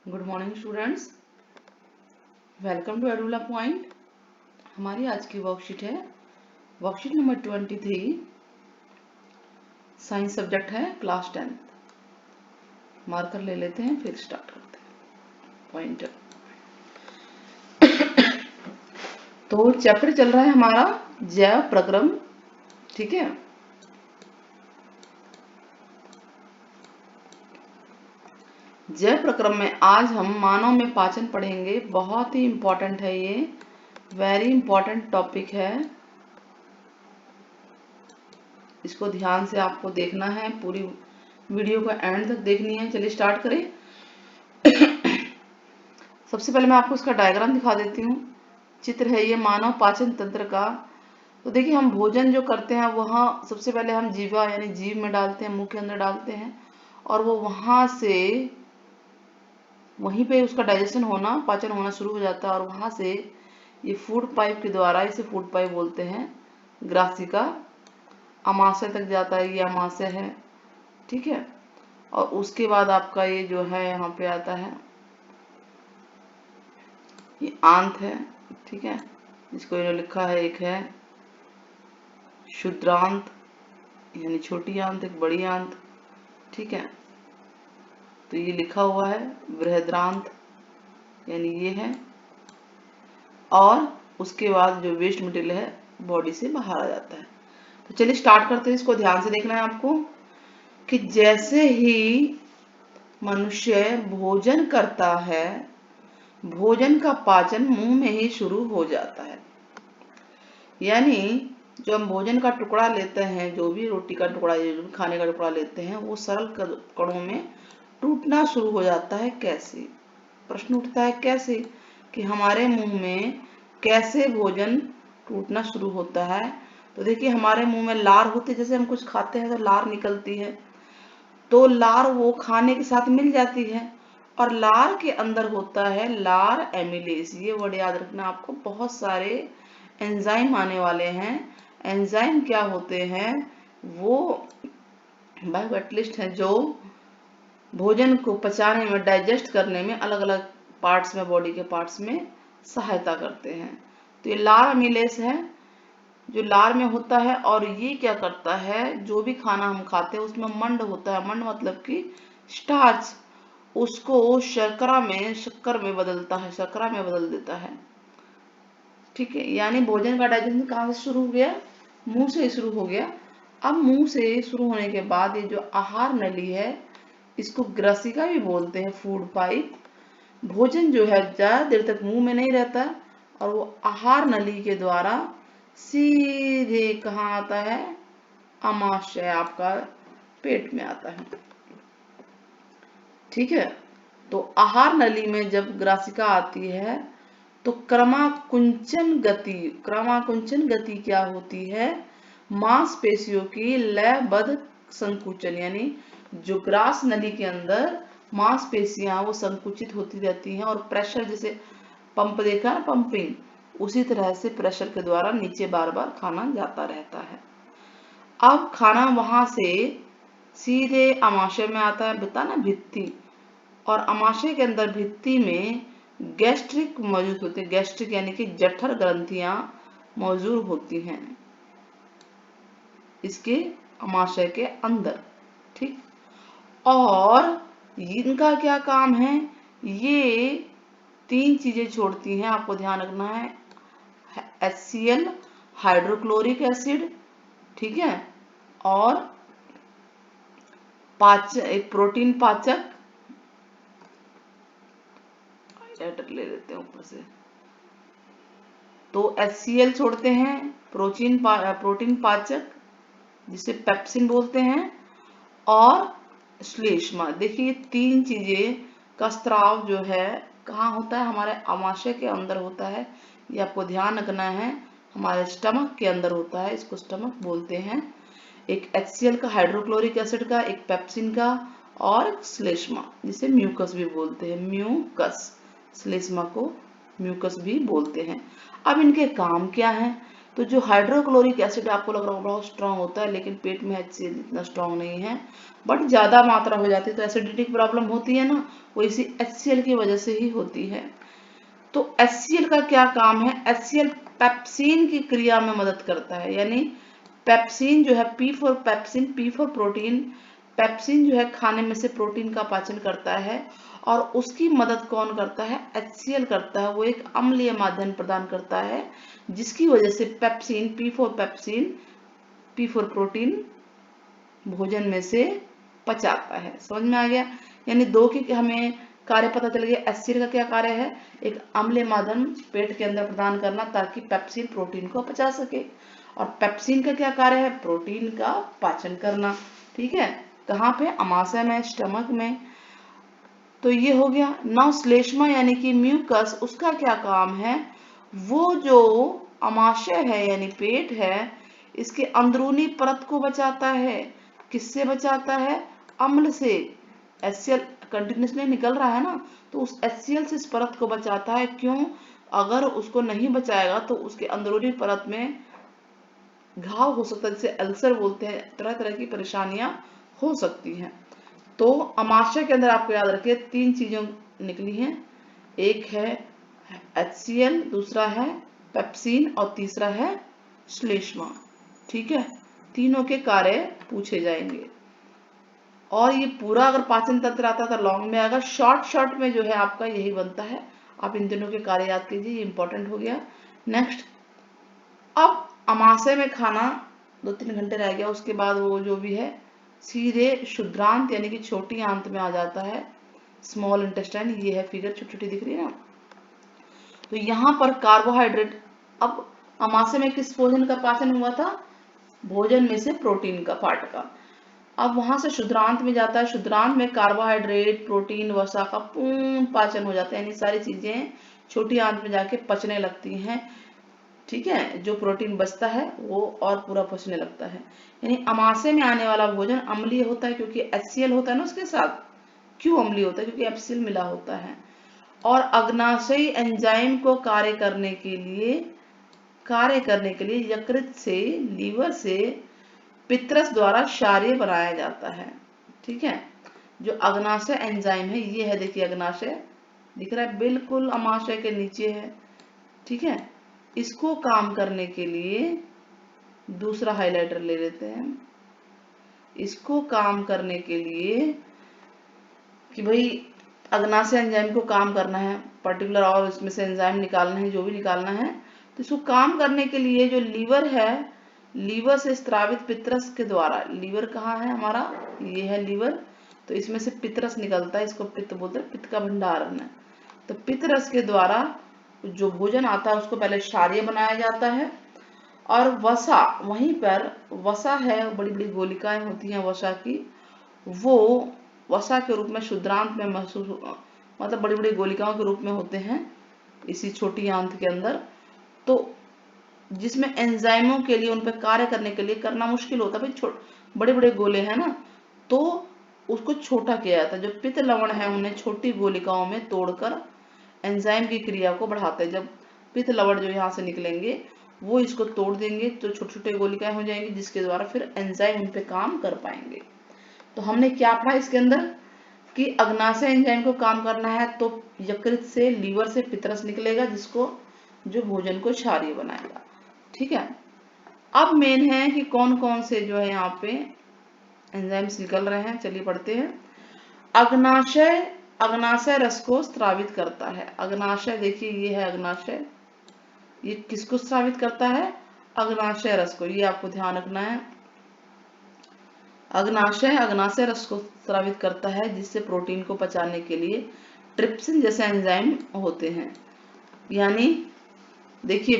Good morning students, welcome to Edula point. हमारी आज की वर्कशीट है वर्कशीट नंबर 23। साइंस सब्जेक्ट है क्लास 10th। मार्कर ले लेते हैं फिर स्टार्ट करते हैं। पॉइंटर तो चैप्टर चल रहा है हमारा जैव प्रक्रम। ठीक है, जैव प्रक्रम में आज हम मानव में पाचन पढ़ेंगे। बहुत ही इंपॉर्टेंट है ये, वेरी इंपॉर्टेंट टॉपिक है। इसको ध्यान से आपको देखना है, पूरी वीडियो को एंड तक देखनी है। चलिए स्टार्ट करें। सबसे पहले मैं आपको इसका डायग्राम दिखा देती हूँ। चित्र है ये मानव पाचन तंत्र का। तो देखिए, हम भोजन जो करते हैं वहाँ सबसे पहले हम जीवा यानी जीव में डालते हैं, मुंह के अंदर डालते हैं, और वो वहां से वहीं पे उसका डाइजेशन होना, पाचन होना शुरू हो जाता है। और वहां से ये फूड पाइप के द्वारा, इसे फूड पाइप बोलते हैं, ग्रासिका अमाशय तक जाता है। ये अमाशय है, ठीक है। और उसके बाद आपका ये जो है यहाँ पे आता है, ये आंत है, ठीक है, जिसको इन्होंने लिखा है, एक है क्षुद्रांत यानी छोटी आंत, एक बड़ी आंत, ठीक है। तो ये लिखा हुआ है बृहद्रांत यानी ये है। और उसके बाद जो वेस्ट मटेरियल है बॉडी से बाहर आ जाता है। तो चलिए स्टार्ट करते हैं। इसको ध्यान से देखना है आपको कि जैसे ही मनुष्य भोजन करता है, भोजन का पाचन मुंह में ही शुरू हो जाता है। यानी जो हम भोजन का टुकड़ा लेते हैं, जो भी रोटी का टुकड़ा, जो भी खाने का टुकड़ा लेते हैं, वो सरल कणों में टूटना शुरू हो जाता है। कैसे? प्रश्न उठता है कैसे, कि हमारे मुंह में कैसे भोजन टूटना शुरू होता है। तो देखिए, हमारे मुंह में लार होती है। जैसे हम कुछ खाते हैं तो लार निकलती है, तो लार वो खाने के साथ मिल जाती है। और लार के अंदर होता है लार एमिलेज। ये वर्ड याद रखना आपको, बहुत सारे एंजाइम आने वाले हैं। एंजाइम क्या होते हैं? वो बायोकैटलिस्ट हैं जो भोजन को पचाने में, डाइजेस्ट करने में, अलग अलग पार्ट्स में, बॉडी के पार्ट्स में सहायता करते हैं। तो ये लार एमिलेज है जो लार में होता है। और ये क्या करता है, जो भी खाना हम खाते हैं उसमें मंड होता है। मंड मतलब कि स्टार्च, उसको शर्करा में, शक्कर में बदलता है, शर्करा में बदल देता है, ठीक है। यानी भोजन का डाइजेशन कहाँ से शुरू हो गया? मुंह से शुरू हो गया। अब मुंह से शुरू होने के बाद ये जो आहार नली है, इसको ग्रसिका भी बोलते हैं, फूड पाइप। भोजन जो है ज्यादा देर तक मुंह में नहीं रहता, और वो आहार नली के द्वारा सीधे कहाँ आता है? आमाशय, आपका पेट में आता है, ठीक है। तो आहार नली में जब ग्रासिका आती है तो क्रमाकुंचन गति, क्रमाकुंचन गति क्या होती है? मांसपेशियों की लयबद्ध संकुचन, यानी जो ग्रास नली के अंदर मांसपेशियां वो संकुचित होती रहती हैं, और प्रेशर, जैसे पंप देखा ना, पंपिंग, उसी तरह से प्रेशर के द्वारा नीचे बार बार खाना जाता रहता है। अब खाना वहां से सीधे अमाशय में आता है, बता ना, भित्ति। और अमाशय के अंदर भित्ति में गैस्ट्रिक मौजूद होते हैं। गैस्ट्रिक यानी कि जठर ग्रंथियां मौजूद होती हैं इसके अमाशय के अंदर, ठीक। और इनका क्या काम है? ये तीन चीजें छोड़ती हैं, आपको ध्यान रखना है। HCl, हाइड्रोक्लोरिक एसिड, ठीक है, और एक प्रोटीन पाचक, लेटर ले लेते हैं ऊपर से। तो HCl छोड़ते हैं, प्रोटीन पाचक जिसे पेप्सिन बोलते हैं, और श्लेष्मा। देखिए, तीन चीजें का स्त्राव जो है कहाँ होता है? हमारे अमाशय के अंदर होता है। ये आपको ध्यान रखना है, हमारे स्टमक के अंदर होता है, इसको स्टमक बोलते हैं। एक HCl का, हाइड्रोक्लोरिक एसिड का, एक पेप्सिन का, और श्लेष्मा जिसे म्यूकस भी बोलते हैं, म्यूकस। श्लेष्मा को म्यूकस भी बोलते हैं। अब इनके काम क्या है? तो जो हाइड्रोक्लोरिक एसिड आपको लग रहा है बहुत स्ट्रांग होता है, लेकिन पेट में HCl इतना स्ट्रांग नहीं है, बट ज्यादा मात्रा हो जाती है तो एसिडिटी की प्रॉब्लम होती है ना, वो इसी HCl की वजह से ही होती है। तो HCl का क्या काम है? HCl पेप्सिन की क्रिया में मदद करता है, यानी पेप्सिन जो है, P for pepsin, P for protein, pepsin जो है खाने में से प्रोटीन का पाचन करता है, और उसकी मदद कौन करता है? HCl करता है। वो एक अम्लीय माध्यम प्रदान करता है, जिसकी वजह से pepsin, P for pepsin, P for protein भोजन में से पचाता है। समझ में आ गया? यानी दो की हमें कार्य पता चल गया। HCl का क्या कार्य है? एक अम्लीय माध्यम पेट के अंदर प्रदान करना ताकि पेप्सिन प्रोटीन को पचा सके। और पेप्सिन का क्या कार्य है? प्रोटीन का पाचन करना। ठीक है, कहाँ पे? अमाशय में, स्टमक में। तो ये हो गया। नाउ श्लेष्मा यानी कि म्यूकस, उसका क्या काम है? वो जो अमाशय है यानी पेट है, इसके अंदरूनी परत को बचाता है। किससे बचाता है? अम्ल से। HCl कंटिन्यूसली निकल रहा है ना, तो उस HCl से इस परत को बचाता है। क्यों? अगर उसको नहीं बचाएगा तो उसके अंदरूनी परत में घाव हो सकता है, जिसे अल्सर बोलते हैं, तरह तरह की परेशानियां हो सकती हैं। तो अमाशय के अंदर आपको याद रखिए 3 चीजें निकली हैं। एक है HCl, दूसरा है पेप्सिन, और तीसरा है श्लेष्मा। ठीक है, तीनों के कार्य पूछे जाएंगे। और ये पूरा अगर पाचन तंत्र आता है तो लॉन्ग में आएगा, शॉर्ट में जो है आपका यही बनता है। आप इन तीनों के कार्य याद कीजिए, ये इंपॉर्टेंट हो गया। नेक्स्ट, अब अमाशय में खाना 2-3 घंटे रह गया, उसके बाद वो जो भी है सीधे क्षुद्रांत यानी कि छोटी आंत में आ जाता है, स्मॉल इंटेस्टाइन। ये है फिगर, छोटी छोटी दिख रही है ना। तो यहाँ पर कार्बोहाइड्रेट, अब अमाशय में किस भोजन का पाचन हुआ था? भोजन में से प्रोटीन का पार्ट का। अब वहां से क्षुद्रांत में जाता है, क्षुद्रांत में कार्बोहाइड्रेट, प्रोटीन, वसा का पूर्ण पाचन हो जाता है, यानी सारी चीजें छोटी आंत में जाके पचने लगती हैं। ठीक है, जो प्रोटीन बचता है वो और पूरा पचने लगता है। यानी अमाशय में आने वाला भोजन अम्लीय होता है, क्योंकि HCl होता है ना उसके साथ। क्यों अम्लीय होता है? क्योंकि HCl मिला होता है। और अग्नाशयी एंजाइम को कार्य करने के लिए यकृत से, लीवर से पित्रस द्वारा क्षारीय बनाया जाता है। ठीक है, जो अग्नाशय एंजाइम है ये है, देखिए अग्नाशय दिख रहा है, बिल्कुल अमाशय के नीचे है। ठीक है, इसको काम करने के लिए दूसरा हाइलाइटर ले लेते हैं। इसको काम करने के लिए कि भाई अग्नाशय एंजाइम को काम करना है पर्टिकुलर, और इसमें से एंजाइम निकालना है, जो भी निकालना है, तो इसको काम करने के लिए जो लीवर है, लीवर से स्त्रावित पित्रस के द्वारा, लीवर कहाँ है हमारा? ये है लीवर। तो इसमें से पित्रस निकलता है, इसको पित्त बोलते हैं, पित्त का भंडारण है। तो पित्त रस के द्वारा जो भोजन आता है उसको पहले क्षारीय बनाया जाता है। और वसा, वहीं पर वसा है, बड़ी बड़ी गोलिकाएं होती हैं वसा की, वो वसा के रूप में क्षुद्रांत में महसूस, मतलब बड़ी बड़ी गोलिकाओं के रूप में होते हैं इसी छोटी आंत के अंदर। तो जिसमें एंजाइमों के लिए, उन पर कार्य करने के लिए करना मुश्किल होता है भाई, बड़े बड़े गोले हैं ना, तो उसको छोटा किया जाता है। जो पित्त लवण है उन्हें छोटी गोलिकाओं में तोड़कर एंजाइम की क्रिया को बढ़ाते हैं। जब पित्त लवण जो यहाँ से निकलेंगे वो इसको तोड़ देंगे तो छोटे छोटे गोलिकाएं हो जाएंगी, जिसके द्वारा फिर एंजाइम उन पे काम कर पाएंगे। तो हमने क्या पढ़ा इसके अंदर कि अग्नाशय एंजाइम को काम करना है तो यकृत से, लीवर से पित्रस निकलेगा, जिसको जो भोजन को क्षारीय बनाएगा। ठीक है, अब मेन है कि कौन कौन से जो है यहाँ पे एंजाइम्स निकल रहे हैं, चलिए पढ़ते हैं। अग्नाशय रस को स्रावित करता है। अग्नाशय देखिए, ये है अग्नाशय, ये किसको स्रावित करता है? अग्नाशय रस को, ये आपको ध्यान रखना है। अग्नाशय रस को स्रावित करता है, जिससे प्रोटीन को पचाने के लिए ट्रिप्सिन जैसे एंजाइम होते हैं। यानी देखिए,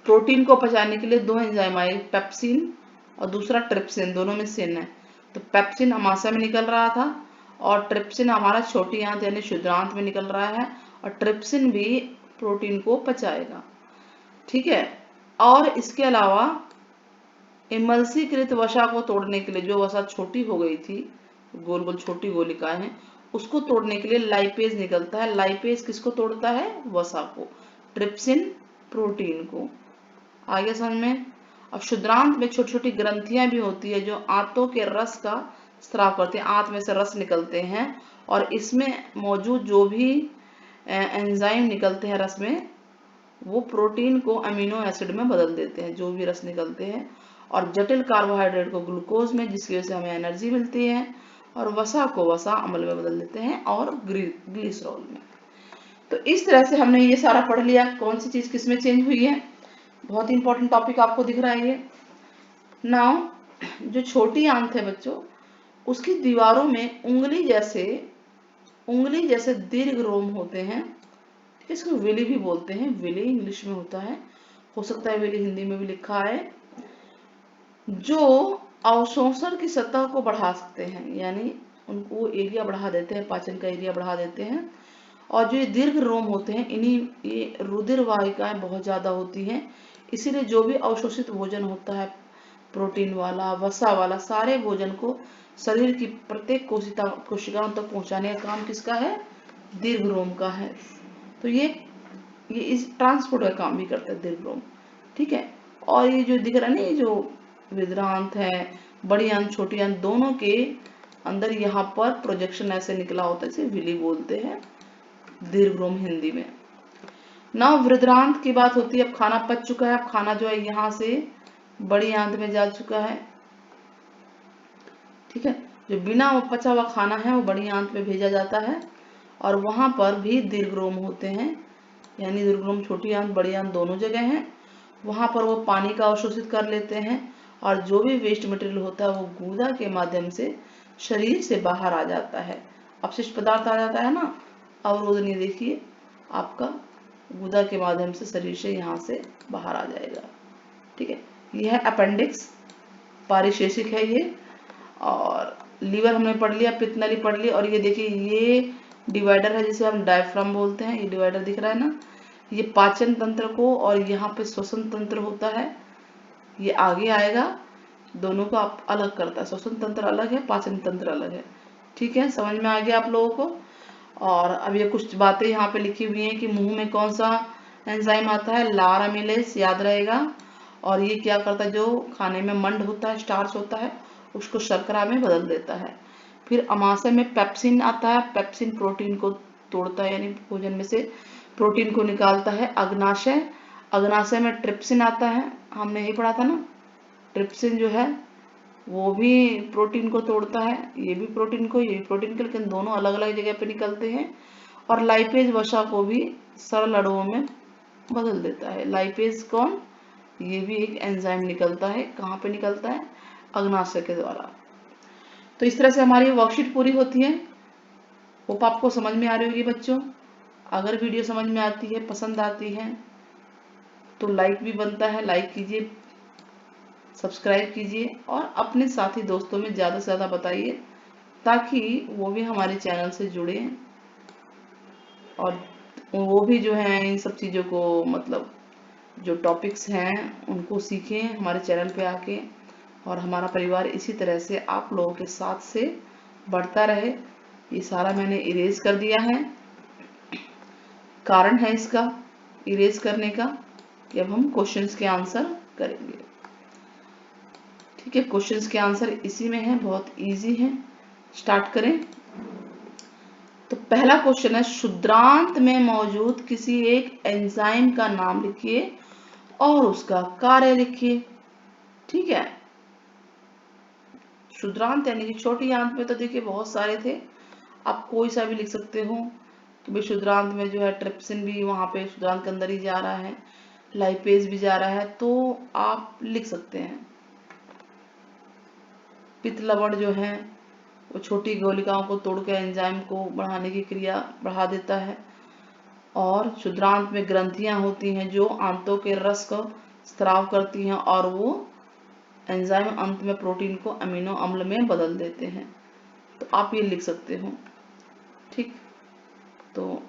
प्रोटीन को पचाने के लिए 2 एंजाइम आए, पेप्सिन और दूसरा ट्रिप्सिन, दोनों में सेम है। तो पेप्सिन अमाशय में निकल रहा था और ट्रिप्सिन हमारा छोटी आंत यानी क्षुद्रांत में निकल रहा है, और ट्रिप्सिन भी प्रोटीन को पचाएगा। ठीक है, और इसके अलावा इमल्सीकृत वसा को तोड़ने के लिए, जो वसा छोटी हो गई थी, गोल गोल छोटी गोलिकाएं हैं, उसको तोड़ने के लिए लाइपेज निकलता है। लाइपेज किसको तोड़ता है? वसा को, ट्रिप्सिन प्रोटीन को। आ गया समझ में। अब शुद्रांत में छोटी छोटी ग्रंथियां भी होती है जो आंतों के रस का स्राव करते हैं, आंत में से रस निकलते हैं और इसमें मौजूद जो भी एंजाइम निकलते हैं रस में वो प्रोटीन को अमीनो एसिड में बदल देते हैं, जो भी रस निकलते हैं, और जटिल कार्बोहाइड्रेट को ग्लूकोज में, जिसकी वजह से हमें एनर्जी मिलती है, और वसा को वसा अम्ल में बदल देते हैं और ग्लिसरॉल में। तो इस तरह से हमने ये सारा पढ़ लिया कौन सी चीज किसमें चेंज हुई है। बहुत इंपॉर्टेंट टॉपिक आपको दिख रहा है ये। नाउ जो छोटी आंत है बच्चों, उसकी दीवारों में उंगली जैसे दीर्घ रोम होते हैं, इसको विली भी बोलते हैं, विली इंग्लिश में होता है, हो सकता है विली हिंदी में भी लिखा है, जो अवशोषण की सतह को बढ़ा सकते हैं, यानी उनको एरिया बढ़ा देते हैं, पाचन का एरिया बढ़ा देते हैं। और जो ये दीर्घ रोम होते हैं, इन्हीं ये रुधिर वाहिकाएं बहुत ज्यादा होती हैं, इसीलिए जो भी अवशोषित भोजन होता है, प्रोटीन वाला, वसा वाला, सारे भोजन को शरीर की प्रत्येक कोशिकाओं तक पहुंचाने का काम किसका है? दीर्घ रोम का है। तो ये इस ट्रांसपोर्ट का काम भी करता है दीर्घ रोम, ठीक है। और ये जो दिख रहा है ना, ये जो विद्रांत है, बड़ी आंत छोटी आंत दोनों के अंदर यहाँ पर प्रोजेक्शन ऐसे निकला होता है, इसे विली बोलते हैं दीर्घ रोम हिंदी में। ना वृद्रांत की बात होती है। अब खाना पच चुका है, अब खाना जो है यहाँ से बड़ी आंत में जा चुका है, ठीक है। जो बिना पचा हुआ खाना है वो बड़ी आंत में भेजा जाता है और वहां पर भी दीर्घ रोम होते हैं, यानी दीर्घ रोम छोटी आंत बड़ी आंत दोनों जगह हैं। वहां पर वो पानी का अवशोषित कर लेते हैं और जो भी वेस्ट मटेरियल होता है वो गुदा के माध्यम से शरीर से बाहर आ जाता है, अपशिष्ट पदार्थ आ जाता है ना, अवरोध नहीं, देखिए आपका गुदा के माध्यम से शरीर से यहाँ से बाहर आ जाएगा, ठीक है। यह है अपेंडिक्स, पारिशेषिक है ये। और लीवर हमने पढ़ लिया, पित्तनली पढ़ ली, और ये देखिए ये डिवाइडर है जिसे हम डायफ्राम बोलते हैं, ये डिवाइडर दिख रहा है ना, ये पाचन तंत्र को, और यहाँ पे श्वसन तंत्र होता है, ये आगे आएगा, दोनों को आप अलग करता है, श्वसन तंत्र अलग है, पाचन तंत्र अलग है, ठीक है। समझ में आ गया आप लोगों को। और अब ये कुछ बातें यहाँ पे लिखी हुई हैं कि मुंह में कौन सा एंजाइम आता है, लार अमीलेज, याद रहेगा। और ये क्या करता है, जो खाने में मंड होता है, स्टार्च होता है, उसको शर्करा में बदल देता है। फिर अमाशय में पेप्सिन आता है, पेप्सिन प्रोटीन को तोड़ता है, यानी भोजन में से प्रोटीन को निकालता है। अग्नाशय में ट्रिप्सिन आता है, हमने यही पढ़ा था ना, ट्रिप्सिन जो है वो भी प्रोटीन को तोड़ता है, ये भी प्रोटीन को, ये भी प्रोटीन को, लेकिन दोनों अलग अलग जगह पे निकलते हैं। और लाइपेज वसा को भी सरल अणुओं में बदल देता है। लाइपेज कौन? ये भी एक एंजाइम निकलता है, कहाँ पे निकलता है? अग्नाशय के द्वारा। तो इस तरह से हमारी वर्कशीट पूरी होती है। होप आपको समझ में आ रही होगी बच्चों। अगर वीडियो समझ में आती है, पसंद आती है, तो लाइक भी बनता है, लाइक कीजिए, सब्सक्राइब कीजिए और अपने साथी दोस्तों में ज़्यादा से ज़्यादा बताइए ताकि वो भी हमारे चैनल से जुड़े और वो भी जो है इन सब चीज़ों को, मतलब जो टॉपिक्स हैं उनको सीखें हमारे चैनल पे आके, और हमारा परिवार इसी तरह से आप लोगों के साथ से बढ़ता रहे। ये सारा मैंने इरेज कर दिया है। कारण है इसका इरेज करने का कि अब हम क्वेश्चंस के आंसर करेंगे, ठीक है। क्वेश्चंस के आंसर इसी में है, बहुत इजी है। स्टार्ट करें। तो पहला क्वेश्चन है, शुद्रांत में मौजूद किसी एक एंजाइम का नाम लिखिए और उसका कार्य लिखिए, ठीक है। शुद्रांत यानी कि छोटी आंत में तो देखिए बहुत सारे थे, आप कोई सा भी लिख सकते हो कि भाई शुद्रांत में जो है ट्रिप्सिन भी वहां पे शुद्रांत के अंदर ही जा रहा है, लाइपेज भी जा रहा है, तो आप लिख सकते हैं। पित्त लवण जो है वो छोटी गोलिकाओं को तोड़कर एंजाइम को बढ़ाने की क्रिया बढ़ा देता है। और शुद्रांत में ग्रंथियां होती हैं जो आंतों के रस को स्राव करती हैं और वो एंजाइम अंत में प्रोटीन को अमीनो अम्ल में बदल देते हैं। तो आप ये लिख सकते हो, ठीक। तो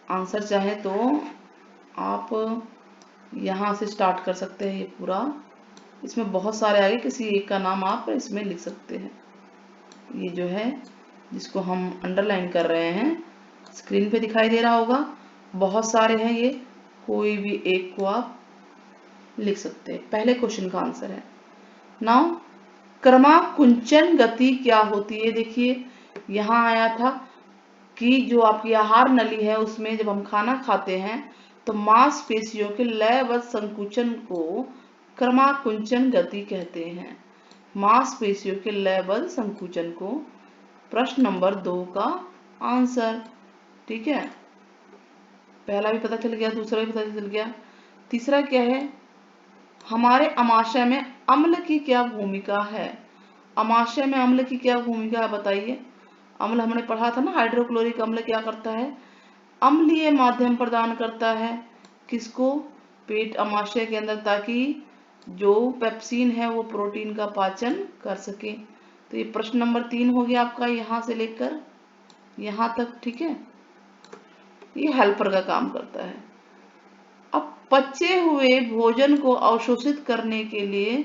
आंसर चाहे तो आप यहाँ से स्टार्ट कर सकते हैं, ये पूरा, इसमें बहुत सारे आगे, किसी एक का नाम आप इसमें लिख सकते हैं। ये जो है जिसको हम अंडरलाइन कर रहे हैं, स्क्रीन पे दिखाई दे रहा होगा, बहुत सारे हैं ये, कोई भी एक को आप लिख सकते हैं। पहले क्वेश्चन का आंसर है। नाउ क्रमाकुंचन गति क्या होती है? देखिए यहाँ आया था कि जो आपकी आहार नली है उसमें जब हम खाना खाते हैं तो मांसपेशियों के लयबद्ध संकुचन को क्रमाकुंचन गति कहते हैं। मांसपेशियों के लयबद्ध संकुचन को, प्रश्न नंबर 2 का आंसर। ठीक है, पहला भी पता चल गया, दूसरा भी पता चल गया। तीसरा क्या है? हमारे आमाशय में अम्ल की क्या भूमिका है? आमाशय में अम्ल की क्या भूमिका है बताइए। अम्ल हमने पढ़ा था ना, हाइड्रोक्लोरिक अम्ल क्या करता है? अम्लीय माध्यम प्रदान करता है। किसको? पेट आमाशय के अंदर, ताकि जो पेप्सिन है वो प्रोटीन का पाचन कर सके। तो ये प्रश्न नंबर 3 हो गया आपका, यहाँ से लेकर यहाँ तक। ठीक है, ये हेल्पर का काम करता है। अब पचे हुए भोजन को अवशोषित करने के लिए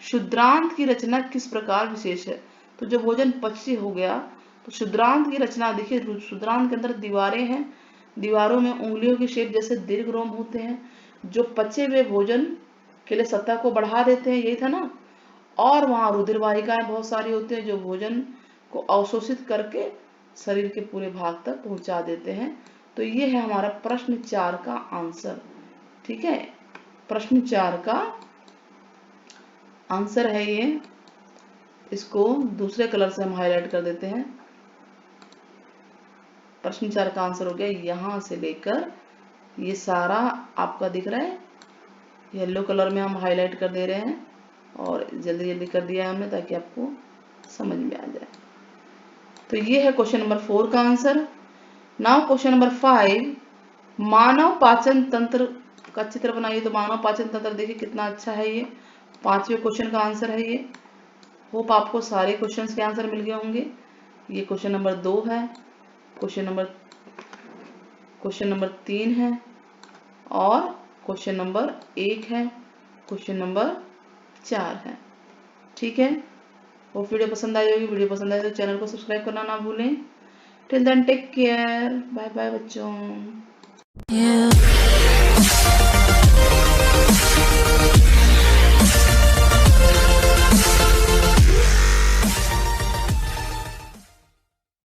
क्षुद्रांत की रचना किस प्रकार विशेष है? तो जो भोजन पचे हो गया तो क्षुद्रांत की रचना देखिए, क्षुद्रांत के अंदर दीवारें हैं, दीवारों में उंगलियों की शेप जैसे दीर्घ रोम होते हैं जो पचे हुए भोजन के लिए सतह को बढ़ा देते हैं, यही था ना। और वहां रुधिर वाहिकाएं बहुत सारी होती हैं जो भोजन को अवशोषित करके शरीर के पूरे भाग तक पहुंचा देते हैं। तो ये है हमारा प्रश्न 4 का आंसर। ठीक है, प्रश्न 4 का आंसर है ये। इसको दूसरे कलर से हम हाईलाइट कर देते हैं। प्रश्न 4 का आंसर हो गया यहां से लेकर ये सारा आपका दिख रहा है, येलो कलर में हम हाईलाइट कर दे रहे हैं और जल्दी जल्दी कर दिया है हमने ताकि आपको समझ में आ जाए। तो ये है क्वेश्चन नंबर 4 का आंसर। नाउ क्वेश्चन नंबर 5, मानव पाचन तंत्र का चित्र बनाइए। तो मानव पाचन तंत्र देखिए कितना अच्छा है, ये 5वें क्वेश्चन का आंसर है ये। होप आपको सारे क्वेश्चंस के आंसर मिल गए होंगे। ये क्वेश्चन नंबर 2 है, क्वेश्चन नंबर 3 है और क्वेश्चन नंबर 1 है, क्वेश्चन नंबर 4 है। ठीक है, वो वीडियो पसंद आई होगी, वीडियो पसंद आए तो चैनल को सब्सक्राइब करना ना भूलें। Till then take care, bye bye बच्चों।